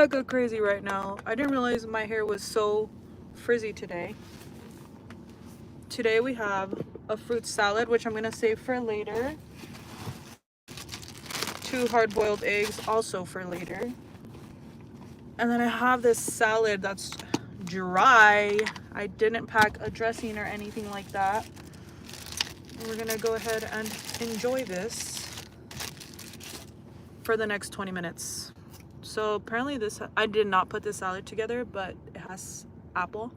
mega crazy right now. I didn't realize my hair was so frizzy today. Today we have a fruit salad, which I'm gonna save for later. 2 hard-boiled eggs, also for later. And then I have this salad that's dry. I didn't pack a dressing or anything like that. And we're gonna go ahead and enjoy this for the next 20 minutes. So apparently this, I did not put this salad together, but it has apple.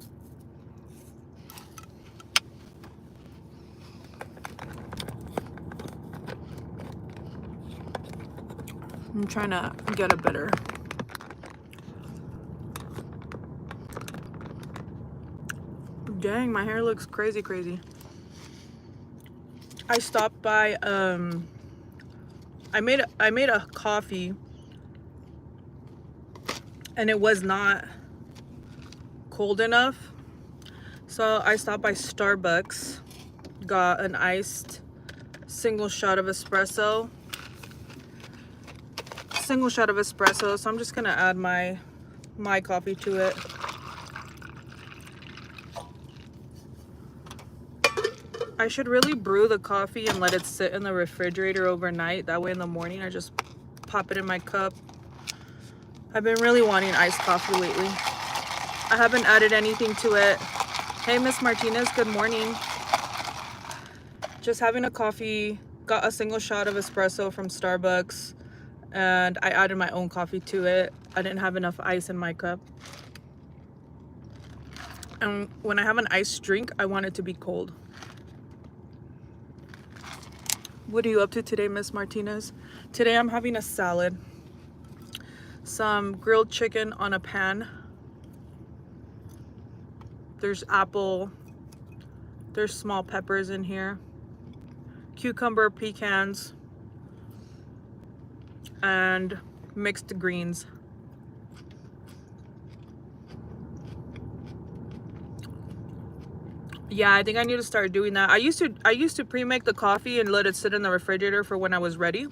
I'm trying to get a better. Dang, my hair looks crazy. I stopped by, I made a coffee and it was not cold enough. So I stopped by Starbucks, got an iced single shot of espresso. So I'm just gonna add my coffee to it. I should really brew the coffee and let it sit in the refrigerator overnight. That way in the morning I just pop it in my cup. I've been really wanting iced coffee lately. I haven't added anything to it. Hey, Miss Martinez, good morning. Just having a coffee, got a single shot of espresso from Starbucks, and I added my own coffee to it. I didn't have enough ice in my cup. And when I have an iced drink, I want it to be cold. What are you up to today, Miss Martinez? Today I'm having a salad. Some grilled chicken on a pan. There's apple. There's small peppers in here. Cucumber, pecans, and mixed greens. Yeah, I think I need to start doing that. I used to pre-make the coffee and let it sit in the refrigerator for when I was ready.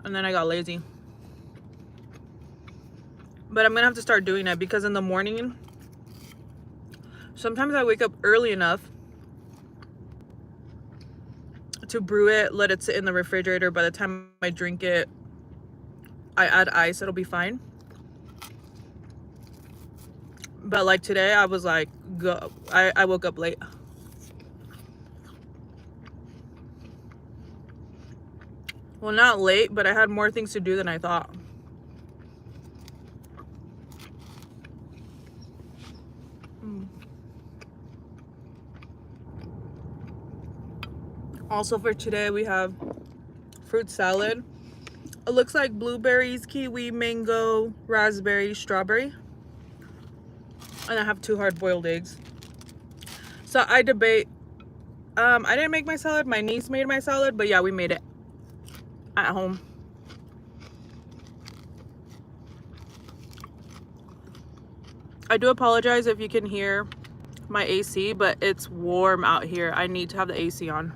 And then I got lazy. But I'm gonna have to start doing it because in the morning, sometimes I wake up early enough to brew it, let it sit in the refrigerator. By the time I drink it, I add ice, it'll be fine. But like today, I was like, I woke up late. Well, not late, but I had more things to do than I thought. Also for today, we have fruit salad. It looks like blueberries, kiwi, mango, raspberry, strawberry. And I have 2 hard-boiled eggs. So I debate. I didn't make my salad. My niece made my salad, but yeah, we made it at home. I do apologize if you can hear my AC, but it's warm out here. I need to have the AC on.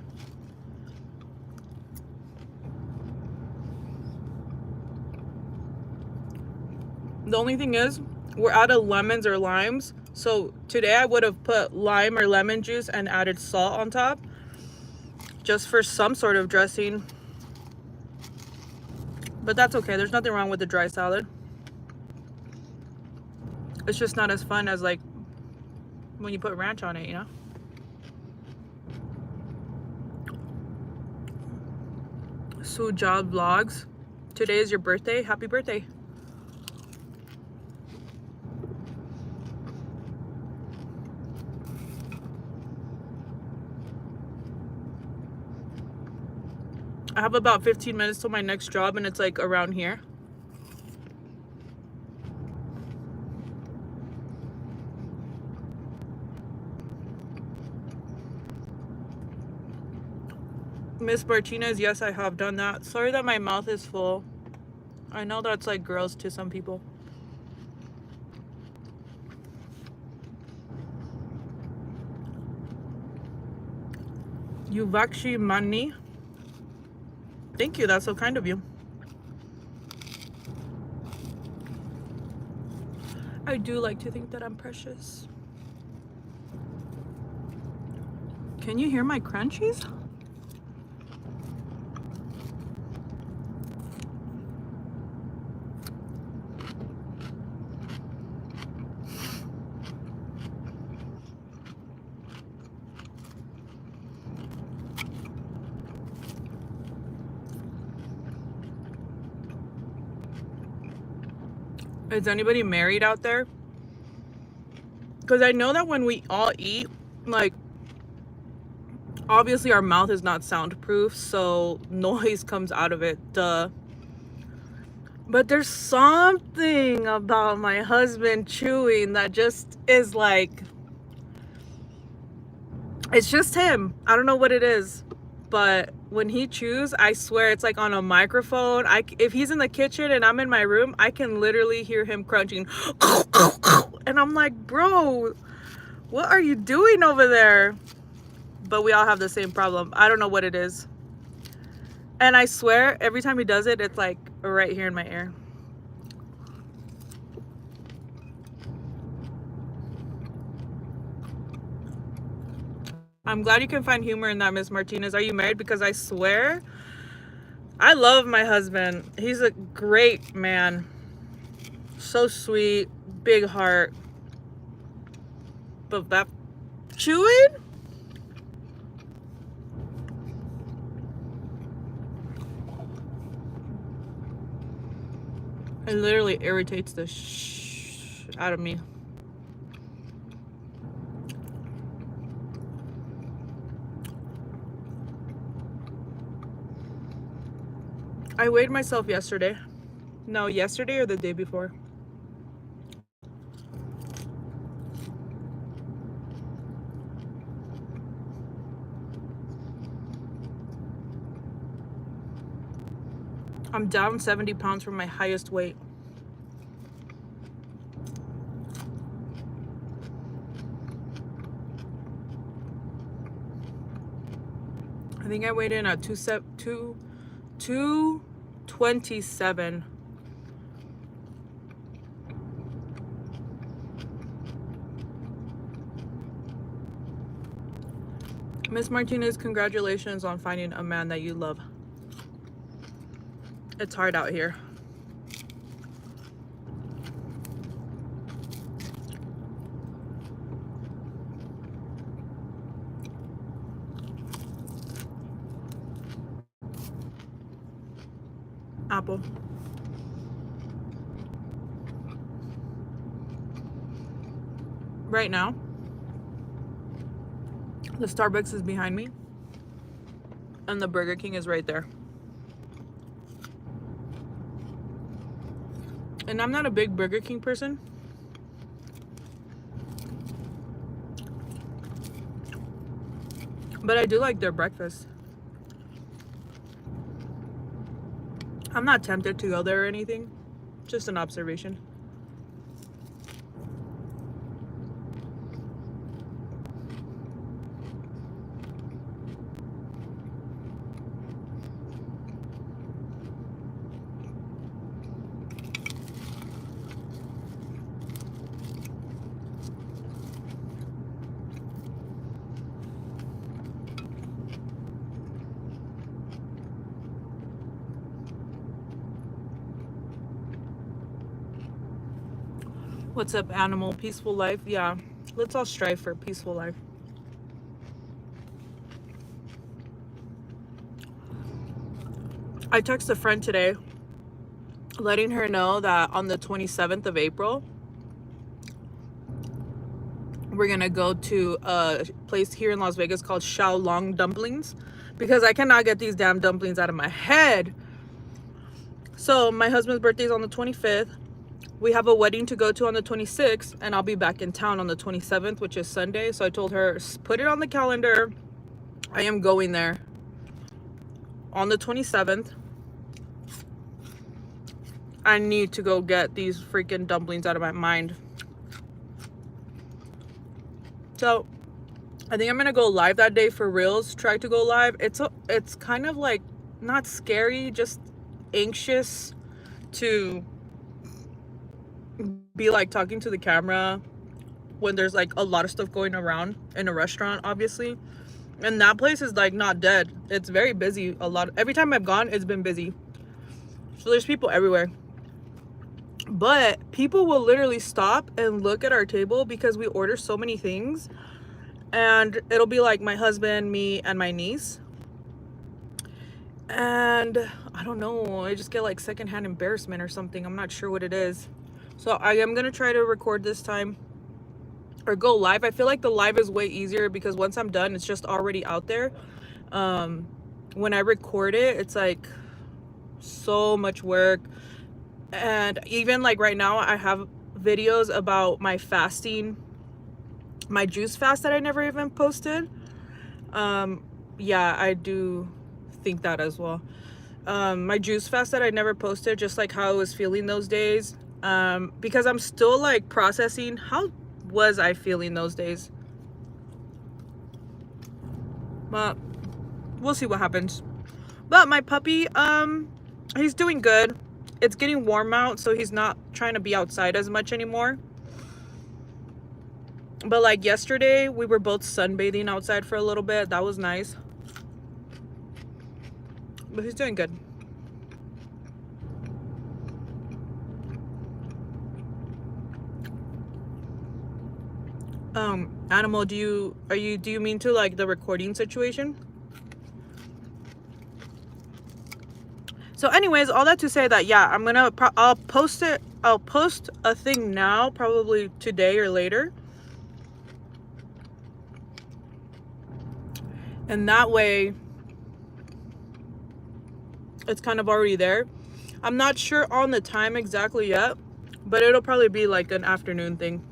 The only thing is, we're out of lemons or limes. So today I would have put lime or lemon juice and added salt on top, just for some sort of dressing. But that's okay. There's nothing wrong with the dry salad. It's just not as fun as like when you put ranch on it, you know? Sujal Vlogs. Today is your birthday. Happy birthday. I have about 15 minutes till my next job, and it's like around here. Miss Martinez, yes, I have done that. Sorry that my mouth is full. I know that's like gross to some people. Yuvakshi Mani. Thank you, that's so kind of you. I do like to think that I'm precious. Can you hear my crunchies? Is anybody married out there? Because I know that when we all eat, like, obviously our mouth is not soundproof, so noise comes out of it, duh. But there's something about my husband chewing that just is like, it's just him. I don't know what it is, but when he chews, I swear it's like on a microphone. If he's in the kitchen and I'm in my room, I can literally hear him crunching. And I'm like, bro, what are you doing over there? But we all have the same problem. I don't know what it is. And I swear, every time he does it, it's like right here in my ear. I'm glad you can find humor in that, Miss Martinez. Are you married? Because I swear, I love my husband. He's a great man. So sweet, big heart. But that chewing? It literally irritates the out of me. I weighed myself yesterday. No, yesterday or the day before. I'm down 70 pounds from my highest weight. I think I weighed in at 227. Miss Martinez, congratulations on finding a man that you love. It's hard out here. Apple. Right now, the Starbucks is behind me and the Burger King is right there. And I'm not a big Burger King person. But I do like their breakfast. I'm not tempted to go there or anything. Just an observation. What's up, animal? Peaceful life? Yeah, let's all strive for a peaceful life. I texted a friend today letting her know that on the 27th of April, we're gonna go to a place here in Las Vegas called Xiaolong Dumplings because I cannot get these damn dumplings out of my head. So my husband's birthday is on the 25th. We have a wedding to go to on the 26th, and I'll be back in town on the 27th, which is Sunday. So I told her, put it on the calendar. I am going there on the 27th. I need to go get these freaking dumplings out of my mind. So I think I'm gonna go live that day for reals. Try to go live. It's kind of like not scary, just anxious to be like talking to the camera when there's like a lot of stuff going around in a restaurant, obviously. And that place is like not dead. It's very busy. Every time I've gone, it's been busy. So there's people everywhere. But people will literally stop and look at our table because we order so many things. And it'll be like my husband, me, and my niece. And I don't know, I just get like secondhand embarrassment or something. I'm not sure what it is. So I am gonna try to record this time or go live. I feel like the live is way easier because once I'm done, it's just already out there. When I record it, it's like so much work. And even like right now, I have videos about my fasting, my juice fast that I never even posted. Yeah, I do think that as well. My juice fast that I never posted, just like how I was feeling those days, because I'm still like processing how was I feeling those days. But we'll see what happens. But my puppy, he's doing good. It's getting warm out, so he's not trying to be outside as much anymore. But like yesterday, we were both sunbathing outside for a little bit. That was nice. But he's doing good. Animal, do you mean to like the recording situation? So anyways, all that to say that, yeah, I'll post a thing now, probably today or later. And that way it's kind of already there. I'm not sure on the time exactly yet, but it'll probably be like an afternoon thing.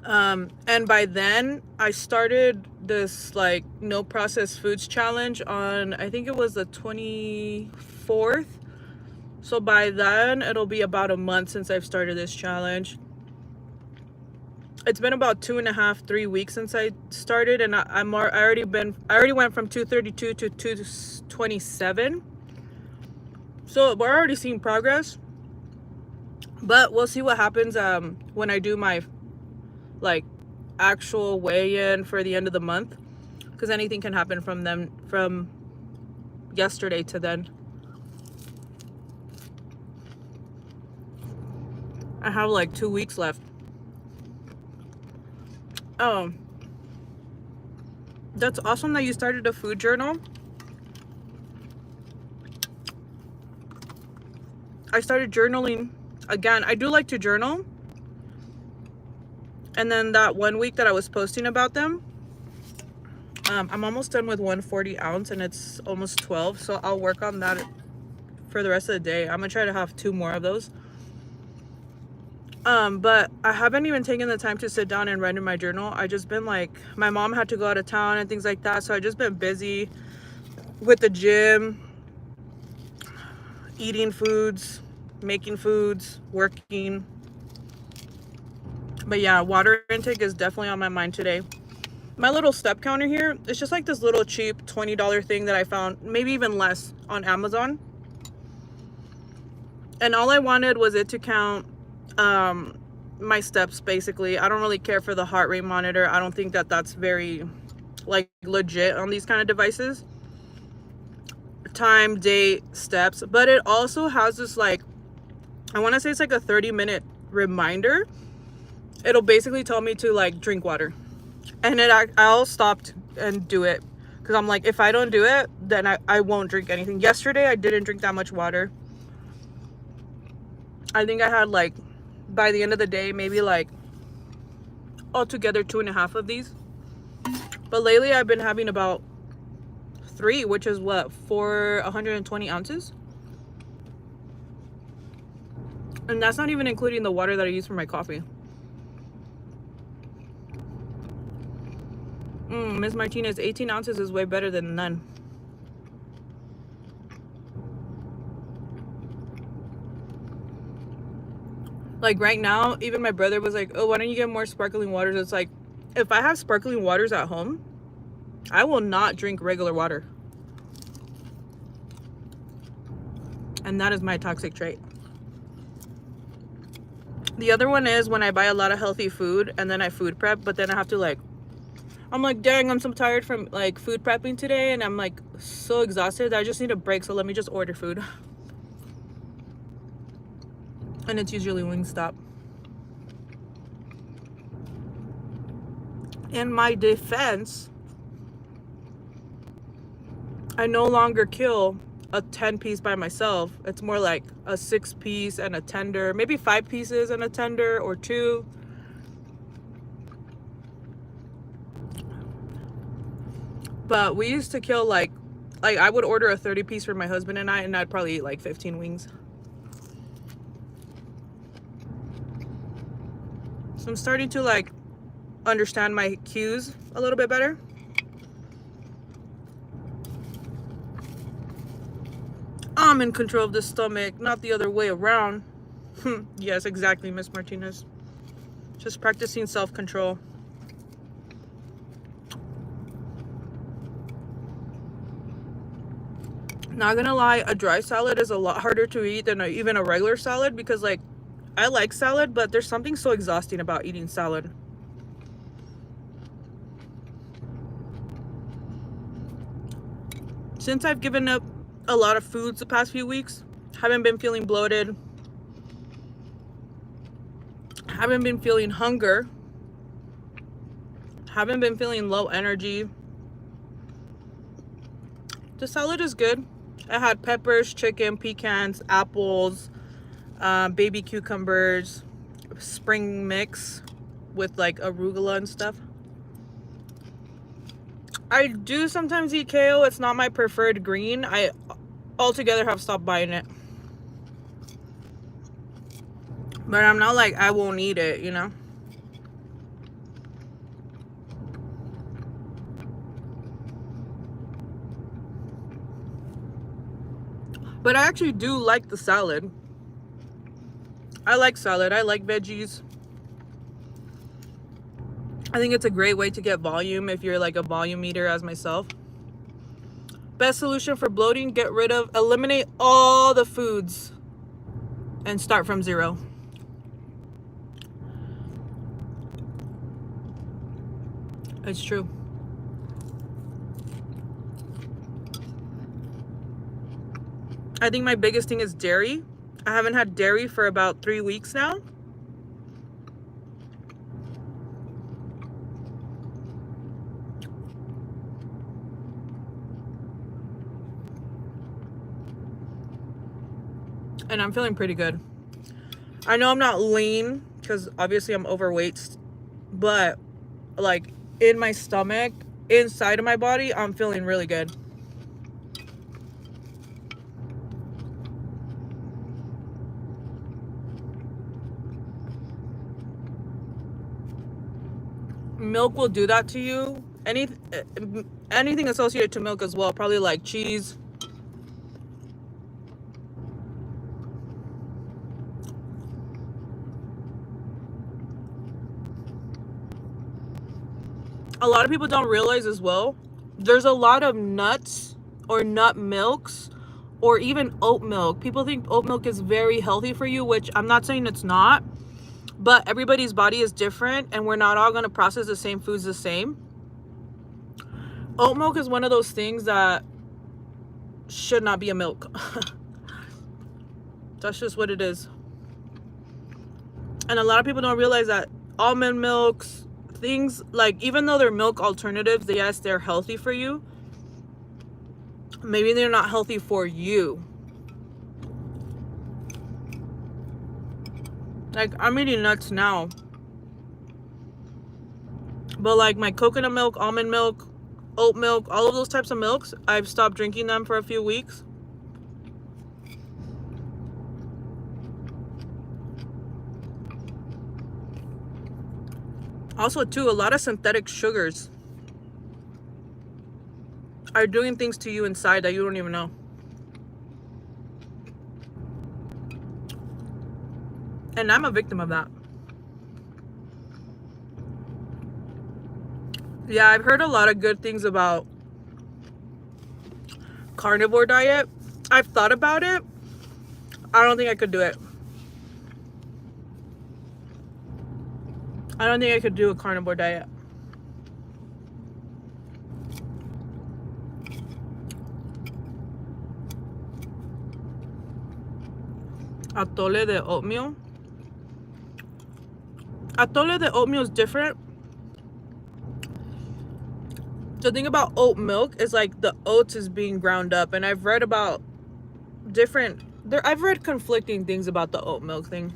And by then I started this like no processed foods challenge on, I think it was the 24th. So by then it'll be about a month since I've started this challenge. It's been about 2.5, 3 weeks since I started, and I already went from 232 to 227. So we're already seeing progress. But we'll see what happens when I do my like actual weigh-in for the end of the month, because anything can happen from yesterday to then. I have like 2 weeks left. Oh, that's awesome that you started a food journal. I started journaling again. I do like to journal. And then that 1 week that I was posting about them, I'm almost done with 140 ounce and it's almost 12. So I'll work on that for the rest of the day. I'm gonna try to have 2 more of those. But I haven't even taken the time to sit down and write in my journal. I just been like, my mom had to go out of town and things like that. So I just been busy with the gym, eating foods, making foods, working. But yeah, water intake is definitely on my mind today. My little step counter here, it's just like this little cheap $20 thing that I found, maybe even less, on Amazon. And all I wanted was it to count my steps, basically. I don't really care for the heart rate monitor. I don't think that that's very like legit on these kind of devices. Time, date, steps. But it also has this like, I want to say it's like a 30-minute reminder. It'll basically tell me to like drink water, and I'll stop and do it, because I'm like, if I don't do it, then I won't drink anything. Yesterday I didn't drink that much water. I think I had like, by the end of the day, maybe like altogether 2.5 of these. But lately I've been having about 3, which is what, for 120 ounces. And that's not even including the water that I use for my coffee. Ms. Martinez, 18 ounces is way better than none. Like right now, even my brother was like, oh, why don't you get more sparkling waters? It's like, if I have sparkling waters at home, I will not drink regular water. And that is my toxic trait. The other one is when I buy a lot of healthy food and then I food prep, but then I have to like, I'm like, dang, I'm so tired from like food prepping today, and I'm like so exhausted that I just need a break, so let me just order food. And it's usually Wingstop. In my defense, I no longer kill a 10 piece by myself. It's more like a 6 piece and a tender, maybe 5 pieces and a tender, or 2. But we used to kill like I would order a 30 piece for my husband and I'd probably eat like 15 wings. So I'm starting to like understand my cues a little bit better. I'm in control of the stomach, not the other way around. Yes, exactly, Miss Martinez. Just practicing self-control. Not gonna lie, a dry salad is a lot harder to eat than even a regular salad, because like I like salad, but there's something so exhausting about eating salad. Since I've given up a lot of foods the past few weeks, haven't been feeling bloated, haven't been feeling hunger, haven't been feeling low energy. The salad is good. I had peppers, chicken, pecans, apples, baby cucumbers, spring mix with like arugula and stuff. I do sometimes eat kale. It's not my preferred green. I altogether have stopped buying it. But I'm not like I won't eat it, you know? But I actually do like the salad. I like salad. I like veggies. I think it's a great way to get volume if you're like a volume eater as myself. Best solution for bloating: eliminate all the foods and start from zero. It's true. I think my biggest thing is dairy. I haven't had dairy for about 3 weeks now. And I'm feeling pretty good. I know I'm not lean because obviously I'm overweight, but like in my stomach, inside of my body, I'm feeling really good. Milk will do that to you. Anything associated to milk as well, probably like cheese. A lot of people don't realize as well, there's a lot of nuts or nut milks or even oat milk. People think oat milk is very healthy for you, which I'm not saying it's not, but everybody's body is different and we're not all going to process the same foods the same. Oat milk is one of those things that should not be a milk. That's just what it is. And a lot of people don't realize that almond milks, things like, even though they're milk alternatives, yes, they're healthy for you, maybe they're not healthy for you. Like, I'm eating nuts now, but like my coconut milk, almond milk, oat milk, all of those types of milks, I've stopped drinking them for a few weeks. Also too, a lot of synthetic sugars are doing things to you inside that you don't even know. And I'm a victim of that. Yeah, I've heard a lot of good things about carnivore diet. I've thought about it. I don't think I could do it. I don't think I could do a carnivore diet. Atole de oatmeal. Atole de oatmeal is different. The thing about oat milk is like the oats is being ground up, and I've read about I've read conflicting things about the oat milk thing.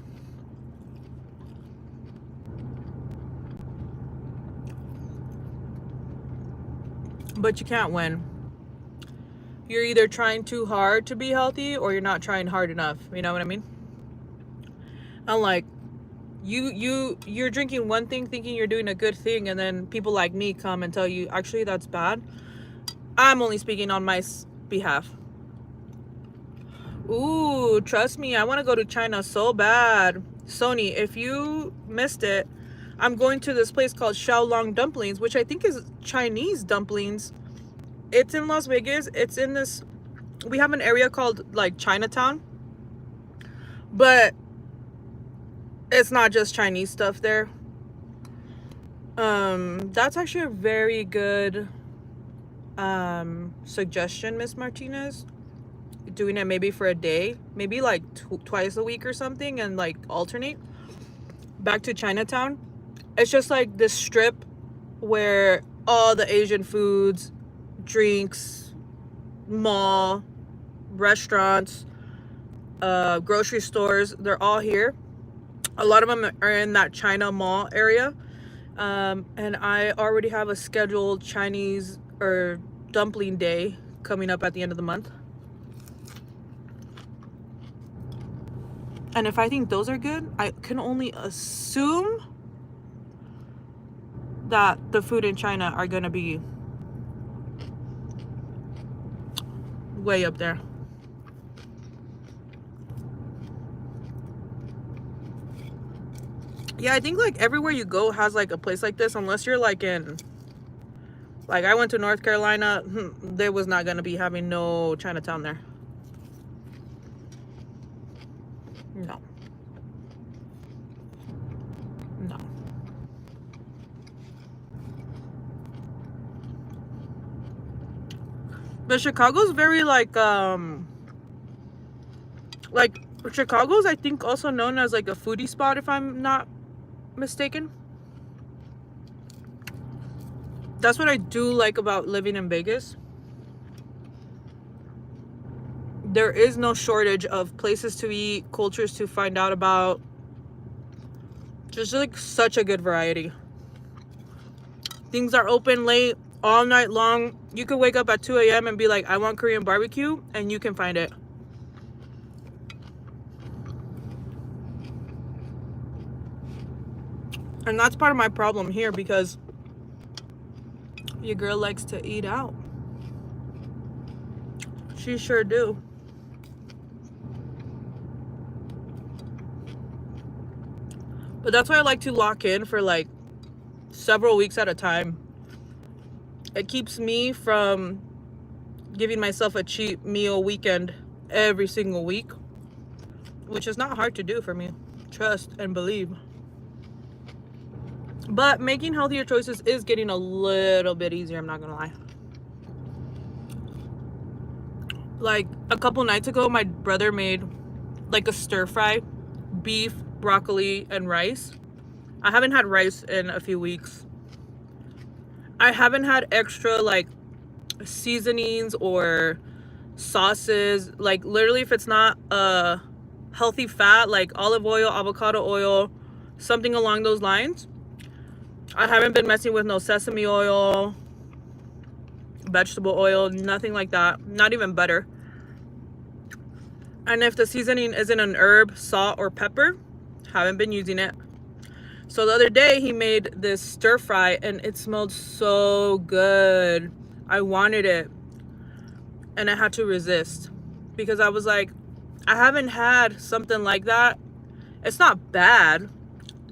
But you can't win. You're either trying too hard to be healthy or you're not trying hard enough. You know what I mean? Unlike you're drinking one thing thinking you're doing a good thing, and then people like me come and tell you actually that's bad. I'm only speaking on my behalf. Ooh, trust me, I want to go to China so bad. Sony, if you missed it, I'm going to this place called Xiaolong Dumplings, which I think is Chinese dumplings. It's in Las Vegas. It's in this, we have an area called like Chinatown, but it's not just Chinese stuff there. That's actually a very good suggestion, Miss Martinez. Doing it maybe for a day, maybe like twice a week or something, and like alternate back to Chinatown. It's just like this strip where all the Asian foods, drinks, mall, restaurants, grocery stores, they're all here. A lot of them are in that China mall area. And I already have a scheduled Chinese or dumpling day coming up at the end of the month. And if I think those are good, I can only assume that the food in China are gonna be way up there. Yeah, I think like everywhere you go has like a place like this, unless you're like in, like I went to North Carolina, there was not gonna be having no Chinatown there. No. No. But Chicago's very like Chicago's I think also known as like a foodie spot, if I'm not mistaken. That's what I do like about living in Vegas. There is no shortage of places to eat, cultures to find out about. Just like such a good variety. Things are open late, all night long. You could wake up at 2 a.m. and be like, I want Korean barbecue, and you can find it. And that's part of my problem here, because your girl likes to eat out. She sure do. But that's why I like to lock in for like several weeks at a time. It keeps me from giving myself a cheap meal weekend every single week, which is not hard to do for me. Trust and believe. But making healthier choices is getting a little bit easier, I'm not gonna lie. Like a couple nights ago, my brother made like a stir fry, beef, broccoli, and rice. I haven't had rice in a few weeks. I haven't had extra like seasonings or sauces. Like literally, if it's not a healthy fat like olive oil, avocado oil, something along those lines, I haven't been messing with no sesame oil, vegetable oil, nothing like that. Not even butter. And if the seasoning isn't an herb, salt, or pepper, haven't been using it. So the other day he made this stir fry and it smelled so good. I wanted it. And I had to resist, because I was like, I haven't had something like that. It's not bad.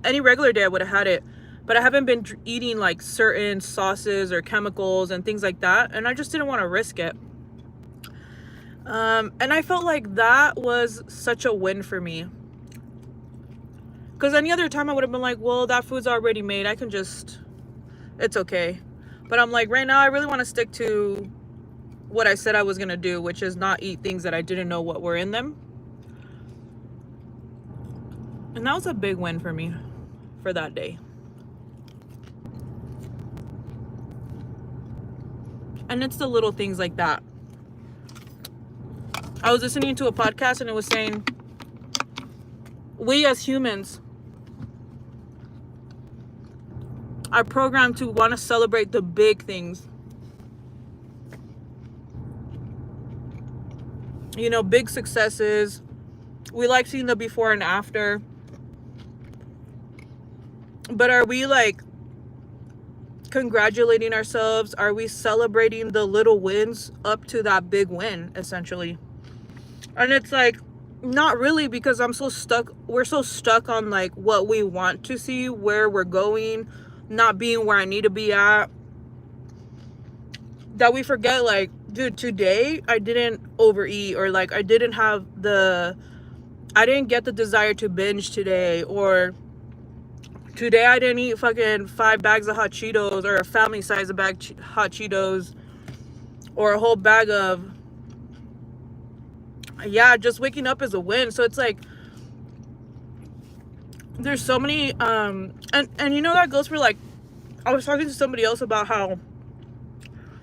Any regular day I would have had it. But I haven't been eating like certain sauces or chemicals and things like that. And I just didn't want to risk it. And I felt like that was such a win for me. Because any other time I would have been like, well, that food's already made. I can just, it's okay. But I'm like, right now, I really want to stick to what I said I was going to do, which is not eat things that I didn't know what were in them. And that was a big win for me for that day. And it's the little things like that. I was listening to a podcast and it was saying, we as humans are programmed to want to celebrate the big things. You know, big successes. We like seeing the before and after. But are we like congratulating ourselves? Are we celebrating the little wins up to that big win, essentially? And it's like, not really, because we're so stuck on like what we want to see, where we're going, not being where I need to be at, that we forget, like, dude, today I didn't overeat, or like I didn't get the desire to binge today, or today I didn't eat fucking 5 bags of hot Cheetos, or a family size of hot Cheetos, or a whole bag of, yeah, just waking up is a win. So it's like, there's so many, and you know, that goes for like, I was talking to somebody else about how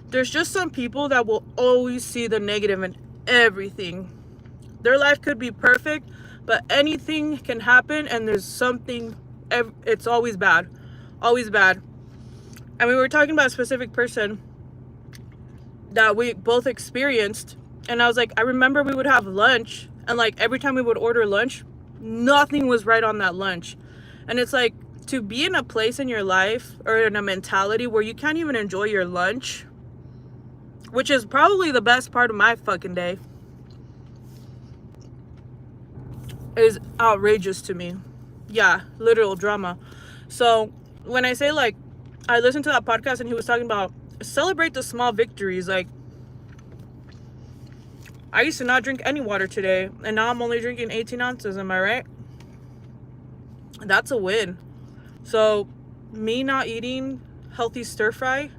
there's just some people that will always see the negative in everything. Their life could be perfect, but anything can happen, and there's something, it's always bad. Always bad. And we were talking about a specific person that we both experienced, and I was like, I remember we would have lunch, and like every time we would order lunch, nothing was right on that lunch. And it's like, to be in a place in your life or in a mentality where you can't even enjoy your lunch, which is probably the best part of my fucking day, is outrageous to me. Yeah, literal drama. So when I say, like, I listened to that podcast and he was talking about celebrate the small victories. Like, I used to not drink any water today, and now I'm only drinking 18 ounces. Am I right? That's a win. So me not eating healthy stir fry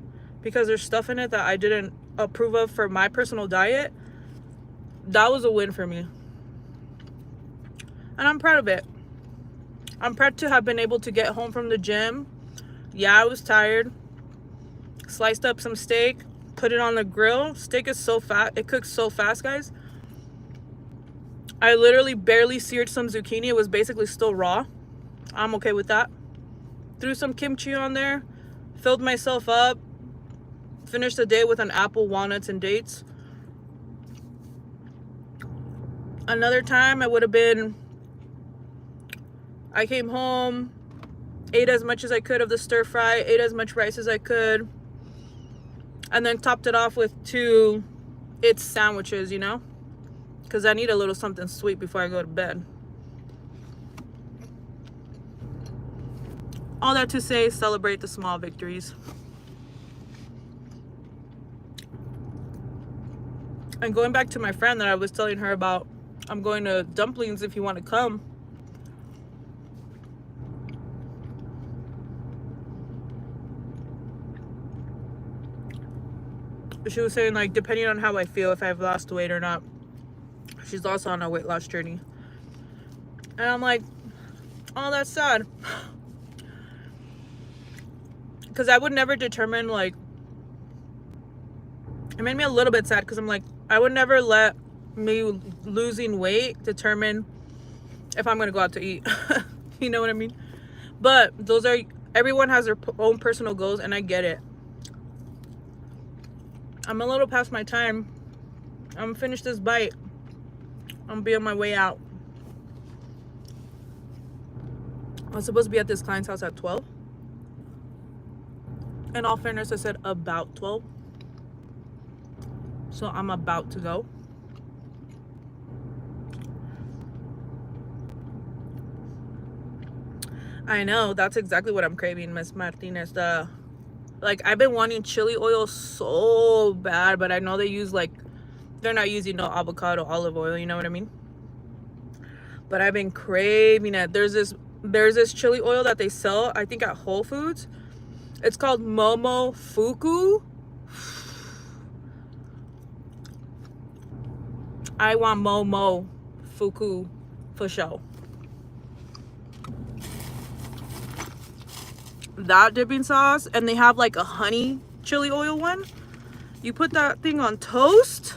because there's stuff in it that I didn't approve of for my personal diet, that was a win for me. And I'm proud of it. I'm proud to have been able to get home from the gym. Yeah, I was tired. Sliced up some steak, put it on the grill. Steak is so fat. It cooks so fast, guys. I literally barely seared some zucchini. It was basically still raw. I'm okay with that. Threw some kimchi on there. Filled myself up. Finished the day with an apple, walnuts, and dates. Another time, I came home, ate as much as I could of the stir fry, ate as much rice as I could, and then topped it off with 2 It's sandwiches, you know? Because I need a little something sweet before I go to bed. All that to say, celebrate the small victories. And going back to my friend that I was telling her about, I'm going to Dumplings if you want to come. She was saying, like, depending on how I feel, if I've lost weight or not. She's also on a weight loss journey. And I'm like, oh, that's sad. Because I would never determine, like, it made me a little bit sad because I'm like, I would never let me losing weight determine if I'm going to go out to eat. You know what I mean? But everyone has their own personal goals, and I get it. I'm a little past my time. I'm going to finish this bite. I'm going to be on my way out. I was supposed to be at this client's house at 12. In all fairness, I said about 12. So I'm about to go. I know, that's exactly what I'm craving, Miss Martinez. Like, I've been wanting chili oil so bad, but I know they're not using no avocado olive oil, you know what I mean? But I've been craving it. There's this There's this chili oil that they sell, I think at Whole Foods. It's called Momofuku. I want Momofuku for sure. That dipping sauce, and they have like a honey chili oil one. You put that thing on toast,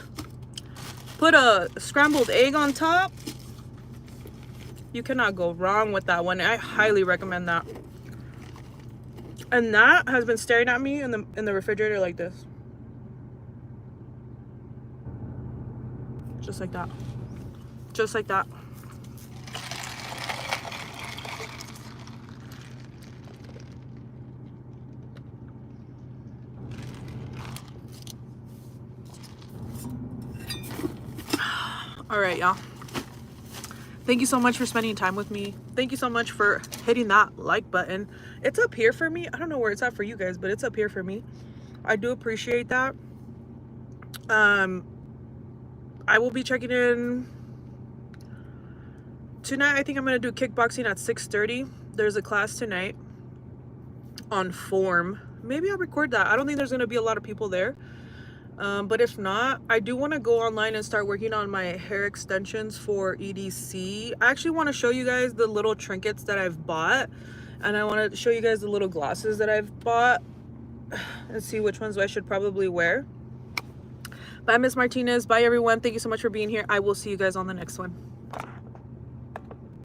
put a scrambled egg on top. You cannot go wrong with that one. I highly recommend that. And that has been staring at me in the refrigerator like this. Just like that. Just like that. All right, y'all. Thank you so much for spending time with me. Thank you so much for hitting that like button. It's up here for me. I don't know where it's at for you guys, but it's up here for me. I do appreciate that. I will be checking in tonight. I think I'm gonna do kickboxing at 6:30. There's a class tonight on form. Maybe I'll record that. I don't think there's gonna be a lot of people there. But if not, I do want to go online and start working on my hair extensions for EDC. I actually want to show you guys the little trinkets that I've bought, and I want to show you guys the little glasses that I've bought and see which ones I should probably wear. Bye, Miss Martinez. Bye, everyone. Thank you so much for being here. I will see you guys on the next one.